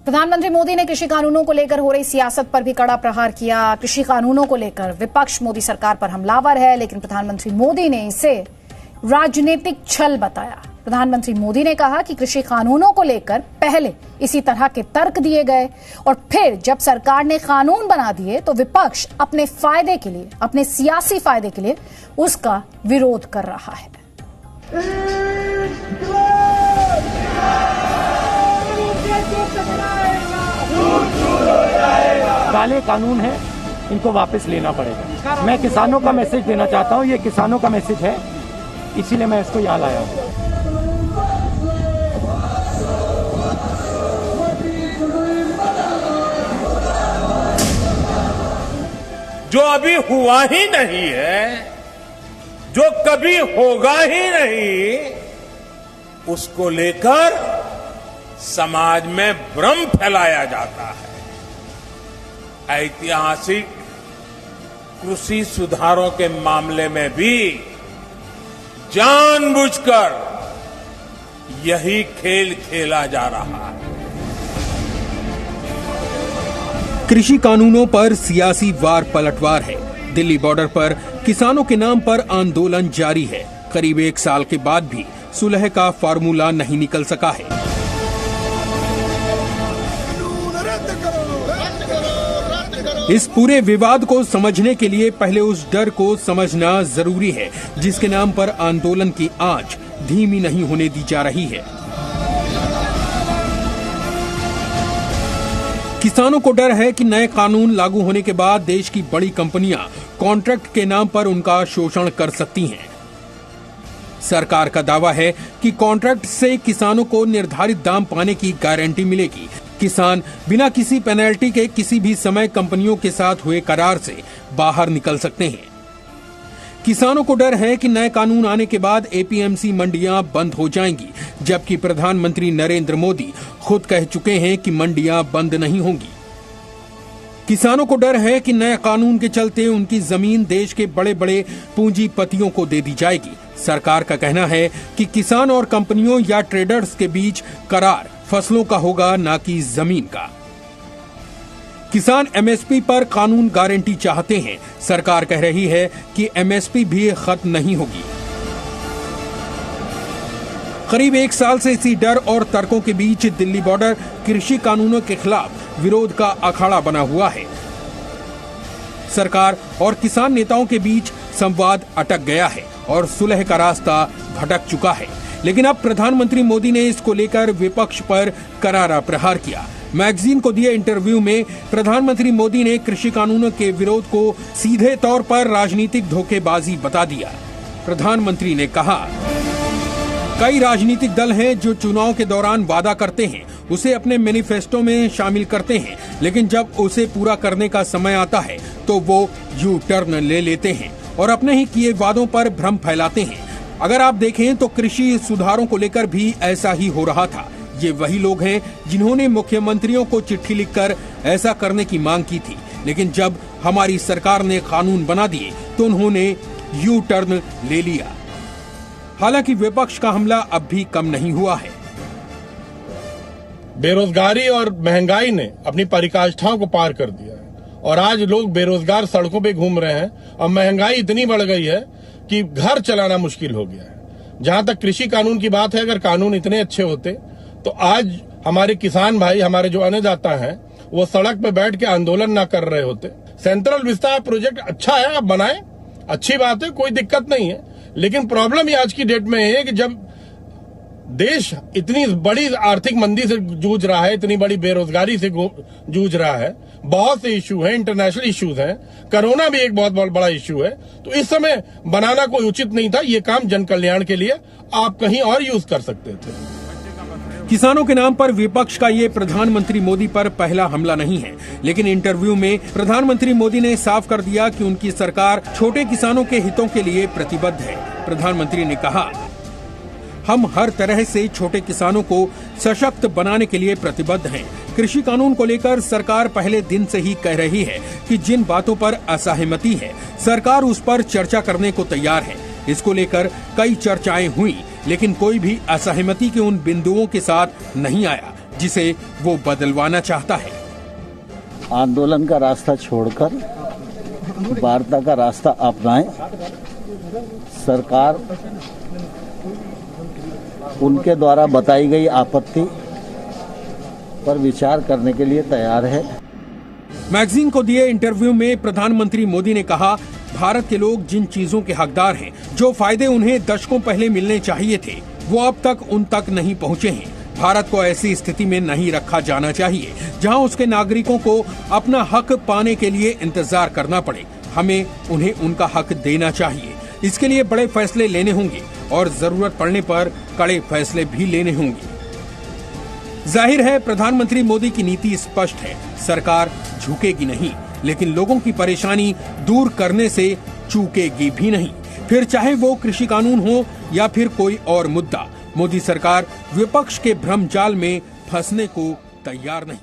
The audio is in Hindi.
प्रधानमंत्री मोदी ने कृषि कानूनों को लेकर हो रही सियासत पर भी कड़ा प्रहार किया। कृषि कानूनों को लेकर विपक्ष मोदी सरकार पर हमलावर है, लेकिन प्रधानमंत्री मोदी ने इसे राजनीतिक छल बताया। प्रधानमंत्री मोदी ने कहा कि कृषि कानूनों को लेकर पहले इसी तरह के तर्क दिए गए और फिर जब सरकार ने कानून बना दिए तो विपक्ष अपने फायदे के लिए, अपने सियासी फायदे के लिए उसका विरोध कर रहा है। काले कानून है, इनको वापस लेना पड़ेगा। मैं किसानों का मैसेज देना चाहता हूँ, ये किसानों का मैसेज है, इसीलिए मैं इसको यहाँ लाया हूँ। जो अभी हुआ ही नहीं है, जो कभी होगा ही नहीं, उसको लेकर समाज में भ्रम फैलाया जाता है। ऐतिहासिक कृषि सुधारों के मामले में भी जानबूझकर यही खेल खेला जा रहा है। कृषि कानूनों पर सियासी वार पलटवार है। दिल्ली बॉर्डर पर किसानों के नाम पर आंदोलन जारी है। करीब 1 साल के बाद भी सुलह का फार्मूला नहीं निकल सका है। इस पूरे विवाद को समझने के लिए पहले उस डर को समझना जरूरी है जिसके नाम पर आंदोलन की आंच धीमी नहीं होने दी जा रही है। किसानों को डर है कि नए कानून लागू होने के बाद देश की बड़ी कंपनियां कॉन्ट्रैक्ट के नाम पर उनका शोषण कर सकती हैं। सरकार का दावा है कि कॉन्ट्रैक्ट से किसानों को निर्धारित दाम पाने की गारंटी मिलेगी। किसान बिना किसी पेनल्टी के किसी भी समय कंपनियों के साथ हुए करार से बाहर निकल सकते हैं। किसानों को डर है कि नए कानून आने के बाद एपीएमसी मंडियां बंद हो जाएंगी, जबकि प्रधानमंत्री नरेंद्र मोदी खुद कह चुके हैं कि मंडियां बंद नहीं होंगी। किसानों को डर है कि नए कानून के चलते उनकी जमीन देश के बड़े बड़े पूंजीपतियों को दे दी जाएगी। सरकार का कहना है कि किसान और कंपनियों या ट्रेडर्स के बीच करार फसलों का होगा, ना कि जमीन का। किसान एमएसपी पर कानून गारंटी चाहते हैं। सरकार कह रही है कि एमएसपी भी खत्म नहीं होगी। करीब 1 साल से इसी डर और तर्कों के बीच दिल्ली बॉर्डर कृषि कानूनों के खिलाफ विरोध का अखाड़ा बना हुआ है। सरकार और किसान नेताओं के बीच संवाद अटक गया है और सुलह का रास्ता भटक चुका है। लेकिन अब प्रधानमंत्री मोदी ने इसको लेकर विपक्ष पर करारा प्रहार किया। मैगजीन को दिए इंटरव्यू में प्रधानमंत्री मोदी ने कृषि कानूनों के विरोध को सीधे तौर पर राजनीतिक धोखेबाजी बता दिया। प्रधानमंत्री ने कहा, कई राजनीतिक दल हैं जो चुनाव के दौरान वादा करते हैं, उसे अपने मैनिफेस्टो में शामिल करते हैं, लेकिन जब उसे पूरा करने का समय आता है तो वो यू टर्न ले लेते हैं और अपने ही किए वादों पर भ्रम फैलाते हैं। अगर आप देखें तो कृषि सुधारों को लेकर भी ऐसा ही हो रहा था। ये वही लोग हैं जिन्होंने मुख्यमंत्रियों को चिट्ठी लिखकर ऐसा करने की मांग की थी, लेकिन जब हमारी सरकार ने कानून बना दिए तो उन्होंने यू टर्न ले लिया। हालांकि विपक्ष का हमला अब भी कम नहीं हुआ है। बेरोजगारी और महंगाई ने अपनी पराकाष्ठाओं को पार कर दिया है और आज लोग बेरोजगार सड़कों पे घूम रहे हैं और महंगाई इतनी बढ़ गई है कि घर चलाना मुश्किल हो गया है। जहां तक कृषि कानून की बात है, अगर कानून इतने अच्छे होते तो आज हमारे किसान भाई, हमारे जो अन्नदाता हैं, वो सड़क पे बैठ के आंदोलन ना कर रहे होते। सेंट्रल विस्तार प्रोजेक्ट अच्छा है, आप बनाएं, अच्छी बात है, कोई दिक्कत नहीं है। लेकिन प्रॉब्लम ये आज की डेट में है कि जब देश इतनी बड़ी आर्थिक मंदी से जूझ रहा है, इतनी बड़ी बेरोजगारी से जूझ रहा है, बहुत से इशू हैं, इंटरनेशनल इश्यूज हैं, कोरोना भी एक बहुत बड़ा इशू है, तो इस समय बनाना कोई उचित नहीं था। ये काम जन कल्याण के लिए आप कहीं और यूज कर सकते थे। किसानों के नाम पर विपक्ष का ये प्रधानमंत्री मोदी पर पहला हमला नहीं है, लेकिन इंटरव्यू में प्रधानमंत्री मोदी ने साफ कर दिया कि उनकी सरकार छोटे किसानों के हितों के लिए प्रतिबद्ध है। प्रधानमंत्री ने कहा, हम हर तरह से छोटे किसानों को सशक्त बनाने के लिए प्रतिबद्ध हैं। कृषि कानून को लेकर सरकार पहले दिन से ही कह रही है कि जिन बातों पर असहमति है, सरकार उस पर चर्चा करने को तैयार है। इसको लेकर कई चर्चाएं हुई, लेकिन कोई भी असहमति के उन बिंदुओं के साथ नहीं आया जिसे वो बदलवाना चाहता है। आंदोलन का रास्ता छोड़कर वार्ता का रास्ता अपनाएं। सरकार उनके द्वारा बताई गई आपत्ति पर विचार करने के लिए तैयार है। मैगजीन को दिए इंटरव्यू में प्रधानमंत्री मोदी ने कहा, भारत के लोग जिन चीजों के हकदार हैं, जो फायदे उन्हें दशकों पहले मिलने चाहिए थे, वो अब तक उन तक नहीं पहुंचे हैं। भारत को ऐसी स्थिति में नहीं रखा जाना चाहिए जहां उसके नागरिकों को अपना हक पाने के लिए इंतजार करना पड़े। हमें उन्हें उनका हक देना चाहिए। इसके लिए बड़े फैसले लेने होंगे और जरूरत पड़ने पर कड़े फैसले भी लेने होंगे। जाहिर है, प्रधानमंत्री मोदी की नीति स्पष्ट है। सरकार झुकेगी नहीं, लेकिन लोगों की परेशानी दूर करने से चूकेगी भी नहीं। फिर चाहे वो कृषि कानून हो या फिर कोई और मुद्दा, मोदी सरकार विपक्ष के भ्रम जाल में फंसने को तैयार नहीं।